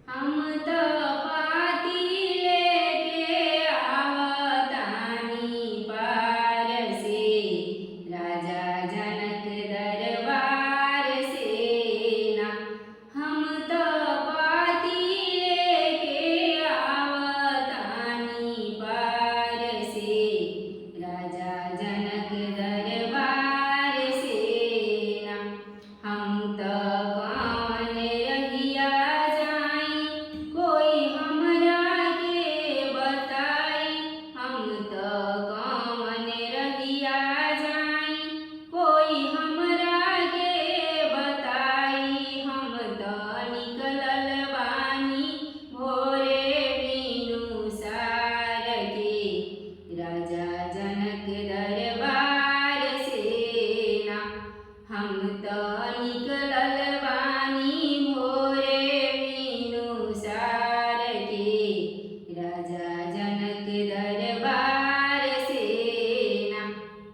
हम त पाती लेके आवतानी पार से, राजा जनक दरबार से ना। हम त पाती लेके आवतानी पार से, राजा जनक दरबार से ना। हम त कौन रहिया जाई, कोई हमरा के बताई। हम त कौन रहिया जाई, कोई हमरा के बताई। हम त निकलल बानी भोरे बिनु सार के, राजा जनक दरबार से ना। हम त निकलल बानी भोरे बिनु सार के, राजा